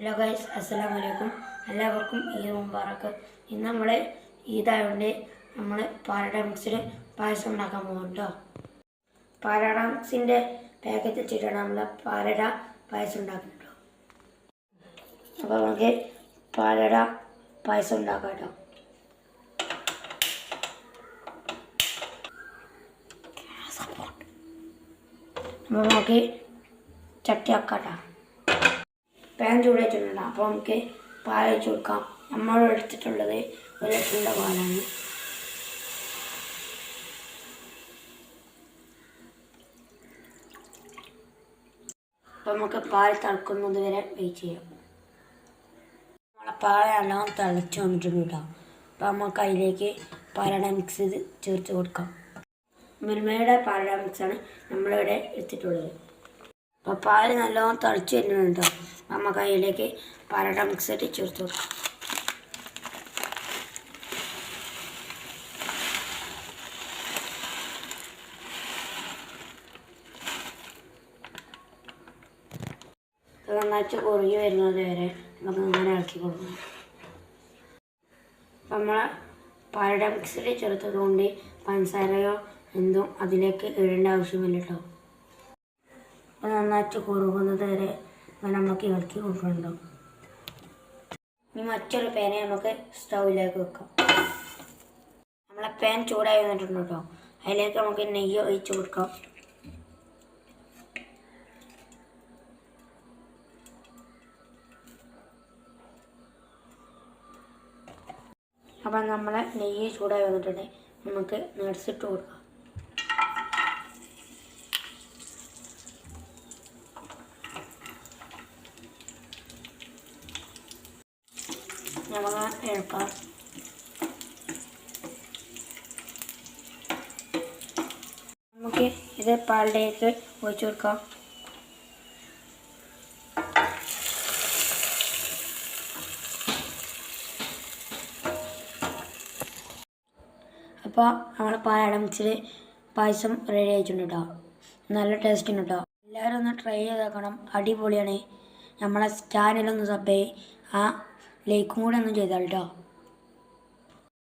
Hello guys, അസ്സലാമു അലൈക്കും. എല്ലാവർക്കും ഈദ് മുബാറക്ക്. ഇന്ന് നമ്മൾ ഈദായതുകൊണ്ട് നമ്മൾ പാലട മിക്സിൽ പായസം ഉണ്ടാക്കാൻ പോകും കേട്ടോ. പാലട മിക്സിൻ്റെ പാക്കറ്റ് വെച്ചിട്ടാണ് നമ്മൾ പാലട പായസം ഉണ്ടാക്കുന്നത് കേട്ടോ. അപ്പോൾ നമുക്ക് പാലട പായസം ഉണ്ടാക്കാം കേട്ടോ. അപ്പോൾ നമുക്ക് ചട്ടി ആക്കാം കേട്ടോ. പാൻ ചൂടായിട്ടുണ്ടാകും. അപ്പോൾ നമുക്ക് പാൽ ഒഴിച്ച് കൊടുക്കാം. നമ്മൾ എടുത്തിട്ടുള്ളത് 1 ലിറ്ററിൻ്റെ പാലാണ്. അപ്പോൾ നമുക്ക് പാൽ തിളക്കുന്നത് വരെ വെയിറ്റ് ചെയ്യാം. നമ്മളെ പാൽ നല്ലോണം തിളച്ച് വന്നിട്ടുണ്ട് കേട്ടോ. അപ്പോൾ നമുക്ക് അതിലേക്ക് പാലട മിക്സ് ചേർത്ത് കൊടുക്കാം. മിൽമയുടെ പാലട മിക്സാണ് നമ്മളിവിടെ എടുത്തിട്ടുള്ളത്. അപ്പോൾ പാൽ നല്ലോണം തിളച്ച് വരുന്നുണ്ട്. നമുക്ക് അതിലേക്ക് പാലട മിക്സ് ആയിട്ട് ചേർത്ത് കൊടുക്കാം. നന്നായിട്ട് കുറുകി വരുന്നത് വരെ നമുക്ക് ഇങ്ങനെ ഇളക്കി കൊടുക്കണം. അപ്പം നമ്മളെ പാലട മിക്സിൽ ചേർത്തത് കൊണ്ട് പഞ്ചസാരയോ എന്തും അതിലേക്ക് ഇടേണ്ട ആവശ്യമില്ല കേട്ടോ. അപ്പം നന്നായിട്ട് കുറുകുന്നത് വരെ നമുക്ക് ഇളക്കി കൊടുക്കുന്നുണ്ടാവും. ഇനി മറ്റൊരു പാന് നമുക്ക് സ്റ്റൗവിലേക്ക് വെക്കാം. നമ്മളെ പാൻ ചൂടായി വന്നിട്ടുണ്ട് കേട്ടോ. അതിലേക്ക് നമുക്ക് നെയ്യ് ഒഴിച്ച് കൊടുക്കാം. അപ്പം നമ്മളെ നെയ്യ് ചൂടായി വന്നിട്ടുണ്ട്. നമുക്ക് നട്സ് ഇട്ട് കൊടുക്കാം. നമുക്ക് എടുക്കാം. നമുക്ക് ഇത് പാലിലേക്ക് ഒഴിച്ചു കൊടുക്കാം. അപ്പോൾ നമ്മൾ പാലട മിക്സിൽ പായസം റെഡി ആയിട്ടുണ്ട് കേട്ടോ. നല്ല ടേസ്റ്റ് ഉണ്ട് കേട്ടോ. എല്ലാവരും ഒന്ന് ട്രൈ ചെയ്ത് നോക്കണം. അടിപൊളിയാണ്. നമ്മളെ ചാനലൊന്ന് സബ്സ്ക്രൈബ് ആ ലൈക്കും കൂടെ ഒന്നും ചെയ്താൽ കേട്ടോ.